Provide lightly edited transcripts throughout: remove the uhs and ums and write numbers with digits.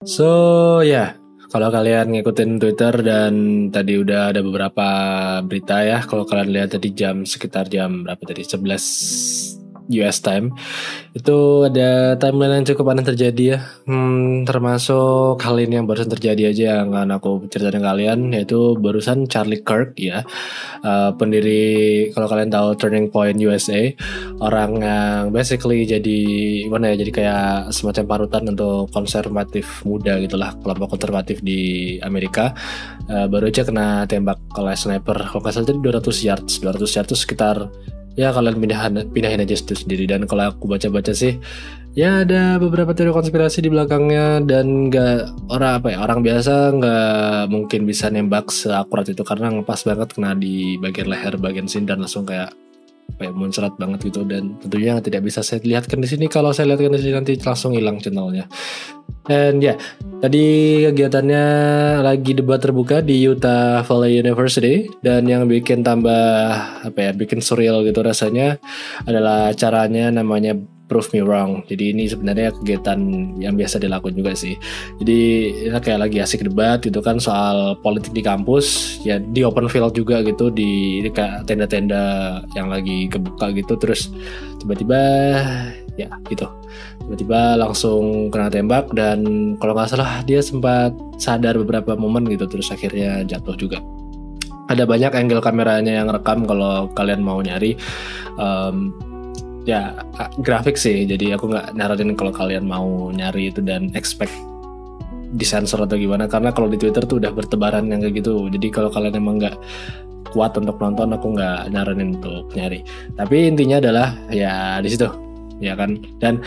So ya, kalau kalian ngikutin Twitter dan tadi udah ada beberapa berita ya. Kalau kalian lihat tadi sekitar jam berapa tadi 11 US time, itu ada timeline yang cukup aneh terjadi ya. Termasuk hal ini yang barusan terjadi aja yang akan aku ceritain ke kalian, yaitu barusan Charlie Kirk ya, pendiri, kalau kalian tahu, Turning Point USA, orang yang basically jadi gimana ya, jadi kayak semacam parutan untuk konservatif muda gitulah, kelompok konservatif di Amerika. Baru aja kena tembak oleh sniper, kalau nggak salah tadi 200 yards itu sekitar, ya kalian pindahin aja itu sendiri. Dan kalau aku baca-baca sih, ya ada beberapa teori konspirasi di belakangnya, dan orang biasa nggak mungkin bisa nembak seakurat itu karena ngepas banget kena di bagian leher, bagian sini, dan langsung kayak muncrat banget gitu. Dan tentunya tidak bisa saya lihatkan di sini. Kalau saya lihatkan di sini nanti langsung hilang channelnya. Dan ya, tadi kegiatannya lagi debat terbuka di Utah Valley University, dan yang bikin bikin surreal gitu rasanya adalah acaranya, namanya Prove Me Wrong. Jadi ini sebenarnya kegiatan yang biasa dilakukan juga sih. Jadi ini kayak lagi asik debat gitu kan soal politik di kampus, ya di open field juga gitu, di kayak tenda-tenda yang lagi kebuka gitu. Terus tiba-tiba ya gitu, tiba-tiba langsung kena tembak, dan kalau nggak salah dia sempat sadar beberapa momen gitu, terus akhirnya jatuh juga. Ada banyak angle kameranya yang rekam kalau kalian mau nyari. Ya grafik sih, jadi aku nggak nyaranin kalau kalian mau nyari itu dan expect disensor atau gimana, karena kalau di Twitter tuh udah bertebaran yang kayak gitu. Jadi kalau kalian emang nggak kuat untuk nonton, aku nggak nyaranin untuk nyari. Tapi intinya adalah ya di situ, ya kan. Dan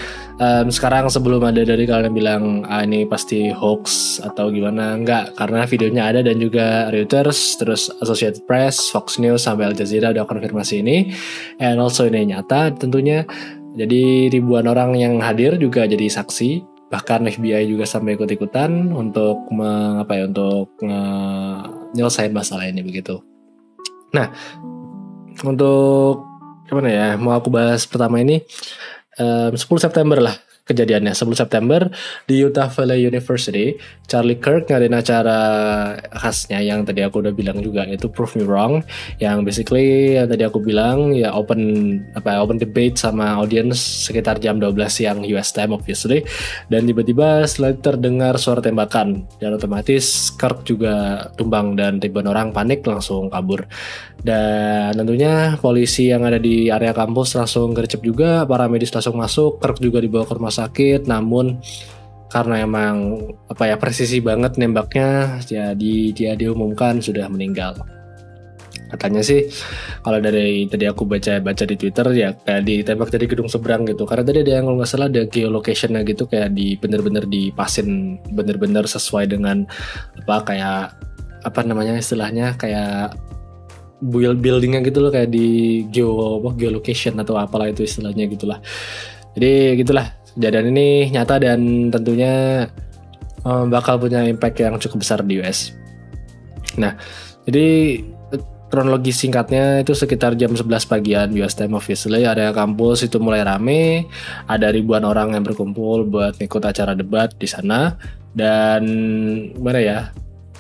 sekarang sebelum ada dari kalian bilang ini pasti hoax atau gimana, enggak, karena videonya ada, dan juga Reuters, terus Associated Press, Fox News, sampai Al Jazeera udah konfirmasi ini, and also ini nyata tentunya. Jadi ribuan orang yang hadir juga jadi saksi, bahkan FBI juga sampai ikut-ikutan untuk nyelesain masalah ini begitu. Nah, untuk gimana ya, mau aku bahas pertama ini 10 September lah kejadiannya. 10 September di Utah Valley University, Charlie Kirk ngadain acara khasnya yang tadi aku udah bilang juga, itu Prove Me Wrong, yang basically yang tadi aku bilang ya open debate sama audience sekitar jam 12 siang US time obviously. Dan tiba-tiba setelah terdengar suara tembakan, dan otomatis Kirk juga tumbang dan ribuan orang panik langsung kabur. Dan tentunya polisi yang ada di area kampus langsung gercep juga, para medis langsung masuk, Kirk juga dibawa ke rumah sakit. Namun karena emang presisi banget nembaknya, jadi dia diumumkan sudah meninggal. Katanya sih, kalau dari tadi aku baca di Twitter, ya kayak ditembak dari gedung seberang gitu. Karena tadi ada yang, kalau nggak salah, ada geolocationnya gitu, kayak bener-bener dipasin bener-bener sesuai dengan istilahnya kayak buildingnya gitu loh, kayak di geolocation atau apalah itu istilahnya gitulah. Jadi gitulah, kejadian ini nyata dan tentunya bakal punya impact yang cukup besar di US. Nah, jadi kronologi singkatnya itu sekitar jam 11 pagian US time obviously, area kampus itu mulai rame, ada ribuan orang yang berkumpul buat ikut acara debat di sana. Dan gimana ya,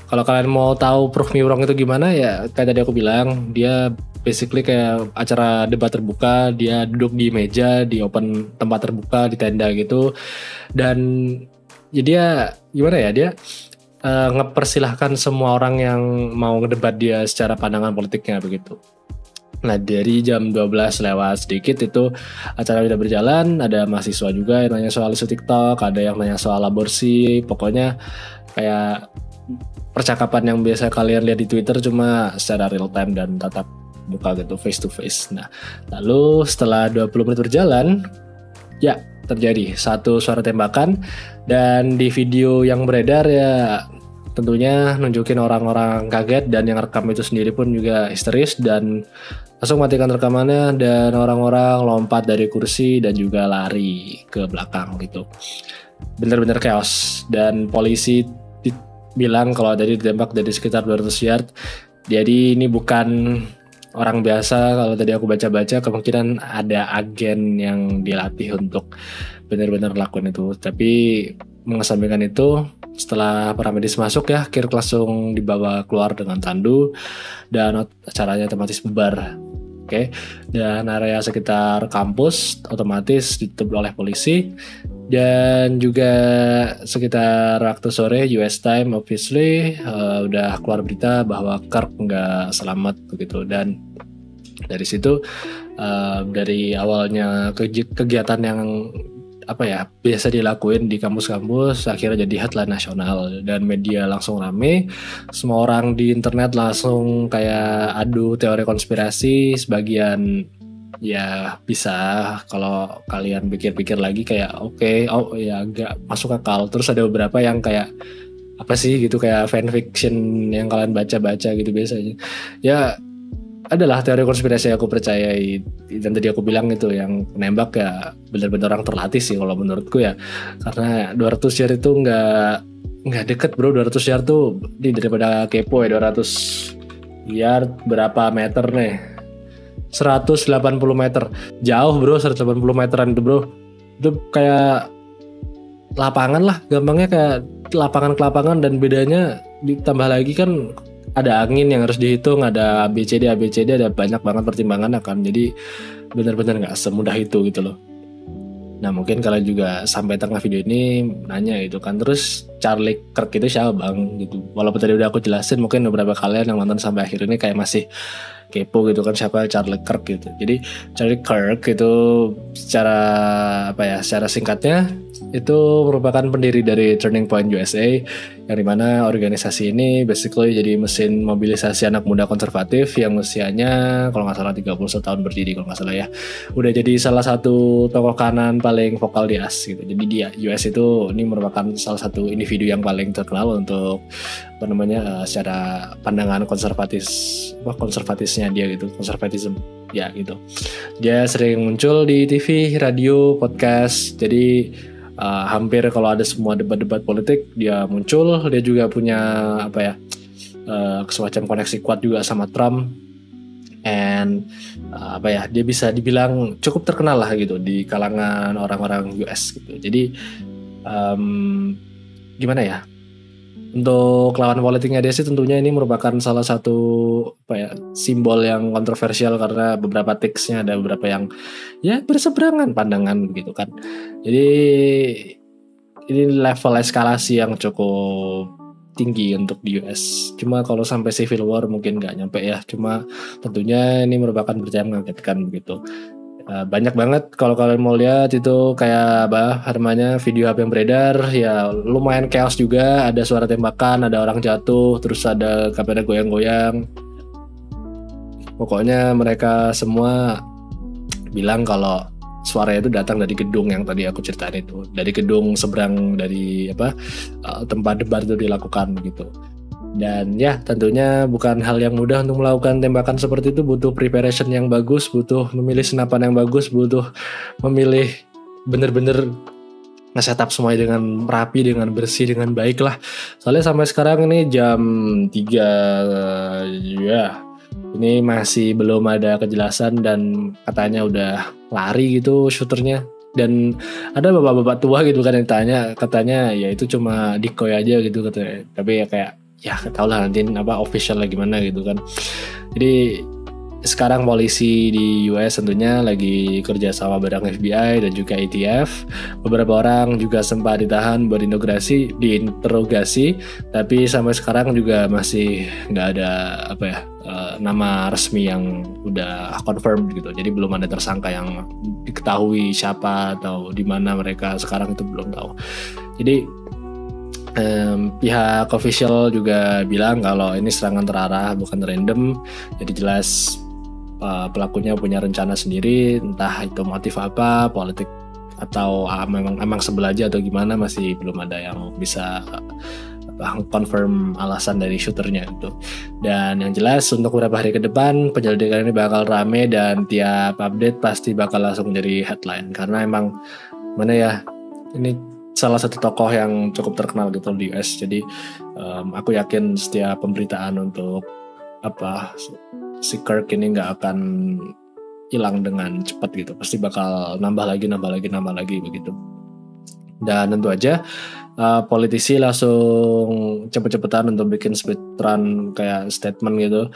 kalau kalian mau tahu Prove Me Wrong itu gimana, ya kayak tadi aku bilang, dia basically kayak acara debat terbuka, dia duduk di meja di open tempat terbuka di tenda gitu. Dan jadi dia gimana ya, dia ngepersilahkan semua orang yang mau ngedebat dia secara pandangan politiknya begitu. Nah, dari jam 12 lewat sedikit itu acara udah berjalan, ada mahasiswa juga yang nanya soal isu TikTok, ada yang nanya soal aborsi, pokoknya kayak percakapan yang biasa kalian lihat di Twitter, cuma secara real time dan tatap muka gitu, face to face. Nah, lalu setelah 20 menit berjalan, ya terjadi satu suara tembakan. Dan di video yang beredar ya tentunya nunjukin orang-orang kaget, dan yang rekam itu sendiri pun juga histeris dan langsung matikan rekamannya, dan orang-orang lompat dari kursi dan juga lari ke belakang gitu. Bener-bener chaos. Dan polisi bilang kalau tadi ditembak dari sekitar 200 yard. Jadi ini bukan orang biasa. Kalau tadi aku baca-baca, kemungkinan ada agen yang dilatih untuk benar-benar lakukan itu. Tapi mengesampingkan itu, Setelah para medis masuk ya, Kirk langsung dibawa keluar dengan tandu dan acaranya otomatis bubar. Oke, dan area sekitar kampus otomatis ditutup oleh polisi. Dan juga sekitar waktu sore US time obviously udah keluar berita bahwa Kirk nggak selamat begitu. Dan dari situ dari awalnya kegiatan yang biasa dilakuin di kampus-kampus akhirnya jadi headline nasional dan media langsung rame. Semua orang di internet langsung kayak adu teori konspirasi. Sebagian ya bisa kalau kalian pikir-pikir lagi kayak oh ya agak masuk akal. Terus ada beberapa yang kayak apa sih gitu, kayak fanfiction yang kalian baca-baca gitu biasanya. Ya adalah teori konspirasi yang aku percayai, dan tadi aku bilang itu yang nembak ya benar-benar orang terlatih sih kalau menurutku ya, karena 200 yard itu nggak deket bro. 200 yard tuh daripada kepo ya, 200 yard berapa meter nih, 180 meter jauh bro. 180 meteran itu bro, itu kayak lapangan lah, gampangnya kayak lapangan ke lapangan, dan bedanya ditambah lagi kan ada angin yang harus dihitung, ada ABCD, ada banyak banget pertimbangan kan. Jadi benar-benar nggak semudah itu gitu loh. Nah mungkin kalian juga sampai tengah video ini nanya gitu kan, terus Charlie Kirk itu siapa bang gitu. Walaupun tadi udah aku jelasin, mungkin beberapa kalian yang nonton sampai akhir ini kayak masih kepo gitu kan, siapa Charlie Kirk gitu. Jadi Charlie Kirk itu secara singkatnya itu merupakan pendiri dari Turning Point USA, yang dimana organisasi ini basically jadi mesin mobilisasi anak muda konservatif yang usianya kalau nggak salah 31 tahun berdiri kalau nggak salah ya. Udah jadi salah satu tokoh kanan paling vokal di AS gitu. Jadi di US itu ini merupakan salah satu individu yang paling terkenal untuk secara pandangan konservatisnya dia gitu, konservatisme ya gitu. Dia sering muncul di TV, radio, podcast. Jadi hampir kalau ada semua debat-debat politik dia muncul. Dia juga punya semacam koneksi kuat juga sama Trump, and dia bisa dibilang cukup terkenal lah gitu di kalangan orang-orang US gitu. Jadi gimana ya, untuk lawan politiknya dia sih tentunya ini merupakan salah satu simbol yang kontroversial, karena beberapa teksnya ada beberapa yang ya berseberangan pandangan gitu kan. Jadi ini level eskalasi yang cukup tinggi untuk di US. Cuma kalau sampai civil war mungkin nggak nyampe ya. Cuma tentunya ini merupakan berita yang mengagetkan begitu. Banyak banget kalau kalian mau lihat itu kayak video apa yang beredar ya, lumayan chaos juga. Ada suara tembakan, ada orang jatuh, terus ada kamera goyang-goyang. Pokoknya mereka semua bilang kalau suara itu datang dari gedung yang tadi aku ceritain itu, dari gedung seberang dari tempat debat itu dilakukan gitu. Dan ya tentunya bukan hal yang mudah untuk melakukan tembakan seperti itu. Butuh preparation yang bagus, butuh memilih senapan yang bagus, butuh memilih bener-bener nge-setup semuanya dengan rapi, dengan bersih, dengan baik lah. Soalnya sampai sekarang ini jam 3 ya, ini masih belum ada kejelasan, dan katanya udah lari gitu shooternya. Dan ada bapak-bapak tua gitu kan yang katanya ya itu cuma decoy aja gitu katanya. Tapi ya kayak ya tau lah nanti official lah gimana gitu kan. Jadi sekarang polisi di US tentunya lagi kerja sama bareng FBI dan juga ATF. Beberapa orang juga sempat ditahan buat diinterogasi, tapi sampai sekarang juga masih nggak ada nama resmi yang udah confirm gitu. Jadi belum ada tersangka yang diketahui siapa atau di mana mereka sekarang, itu belum tahu. Jadi pihak official juga bilang kalau ini serangan terarah, bukan random. Jadi jelas pelakunya punya rencana sendiri, entah itu motif apa, politik atau memang sebel aja atau gimana, masih belum ada yang bisa confirm alasan dari shooternya itu. Dan yang jelas untuk beberapa hari ke depan penyelidikan ini bakal rame, dan tiap update pasti bakal langsung jadi headline, karena emang ini salah satu tokoh yang cukup terkenal gitu di US. Jadi aku yakin setiap pemberitaan untuk si Kirk ini nggak akan hilang dengan cepat gitu, pasti bakal nambah lagi begitu. Dan tentu aja politisi langsung cepet-cepetan untuk bikin speedrun kayak statement gitu.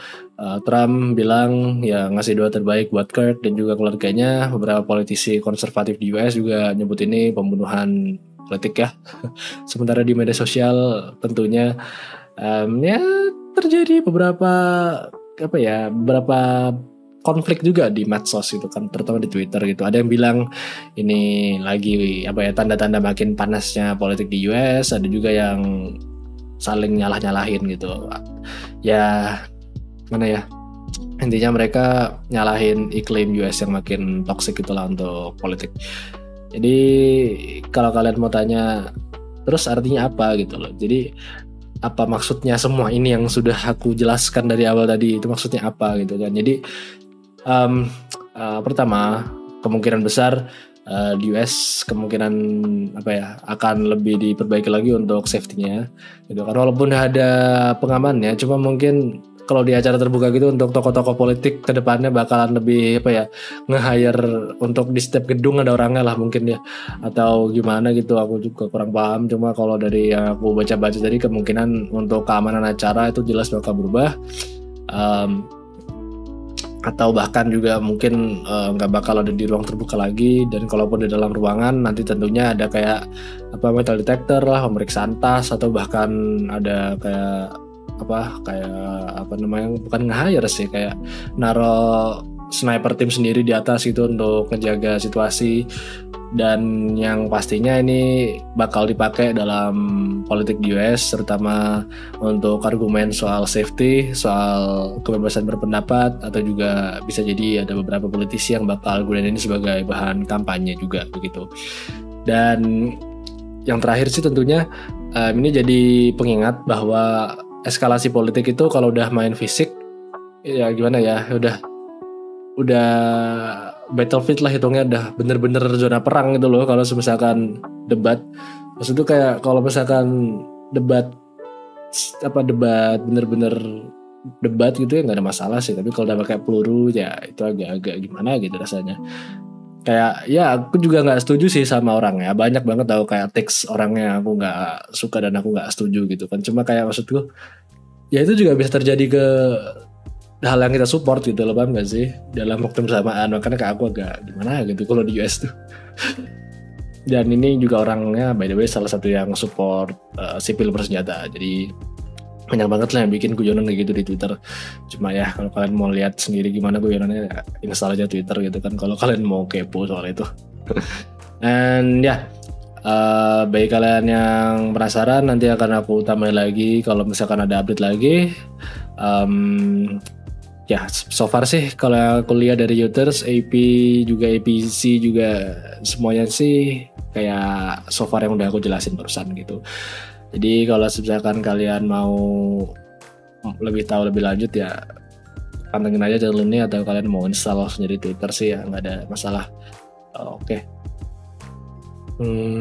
Trump bilang ya ngasih doa terbaik buat Kurt dan juga keluarganya. Beberapa politisi konservatif di US juga nyebut ini pembunuhan politik ya. Sementara di media sosial tentunya ya terjadi beberapa konflik juga di medsos gitu kan, terutama di Twitter gitu. Ada yang bilang ini lagi tanda-tanda makin panasnya politik di US, ada juga yang saling nyalah-nyalahin gitu. Ya mana ya? Intinya mereka nyalahin iklim US yang makin toksik itulah untuk politik. Jadi kalau kalian mau tanya terus artinya apa gitu loh. Jadi apa maksudnya semua ini yang sudah aku jelaskan dari awal tadi, itu maksudnya apa gitu kan. Jadi pertama kemungkinan besar di US kemungkinan akan lebih diperbaiki lagi untuk safety-nya gitu kan, walaupun ada pengamannya, cuma mungkin kalau di acara terbuka gitu untuk tokoh-tokoh politik kedepannya bakalan lebih nge-hire untuk di setiap gedung ada orangnya lah mungkin ya, atau gimana gitu, aku juga kurang paham. Cuma kalau dari yang aku baca-baca tadi kemungkinan untuk keamanan acara itu jelas bakal berubah, atau bahkan juga mungkin nggak bakal ada di ruang terbuka lagi, dan kalaupun di dalam ruangan nanti tentunya ada kayak metal detector lah, pemeriksaan tas, atau bahkan ada bukan nge-hire sih, kayak naro sniper tim sendiri di atas gitu untuk ngejaga situasi. Dan yang pastinya ini bakal dipakai dalam politik di US, terutama untuk argumen soal safety, soal kebebasan berpendapat, atau juga bisa jadi ada beberapa politisi yang bakal gunain ini sebagai bahan kampanye juga begitu. Dan yang terakhir sih tentunya ini jadi pengingat bahwa eskalasi politik itu kalau udah main fisik ya gimana ya, udah battlefield lah hitungnya, udah bener-bener zona perang gitu loh. Kalau misalkan debat, maksudnya kayak kalau misalkan debat bener-bener debat gitu ya nggak ada masalah sih, tapi kalau udah pakai peluru ya itu agak gimana gitu rasanya. Kayak ya aku juga nggak setuju sih sama orangnya, banyak banget tahu kayak teks orangnya aku nggak suka dan aku nggak setuju gitu kan. Cuma kayak maksudku ya itu juga bisa terjadi ke hal yang kita support gitu loh, paham gak sih, dalam waktu bersamaan. Makanya kayak aku agak gimana gitu kalau di US tuh. Dan ini juga orangnya by the way salah satu yang support sipil bersenjata, jadi banyak banget lah yang bikin guyonan kayak gitu di Twitter. Cuma ya kalau kalian mau lihat sendiri gimana guyonannya ya install aja Twitter gitu kan, kalau kalian mau kepo soal itu. Dan ya bagi kalian yang penasaran, nanti akan aku tambahin lagi kalau misalkan ada update lagi. Ya so far sih kalau aku lihat dari Reuters, AP juga APC juga semuanya sih kayak so far yang udah aku jelasin barusan gitu. Jadi kalau misalkan kalian mau lebih tahu lebih lanjut ya pantengin aja channel ini, atau kalian mau install sendiri Twitter sih ya nggak ada masalah. Oke.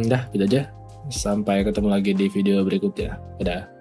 Dah gitu aja. Sampai ketemu lagi di video berikutnya. Dadah.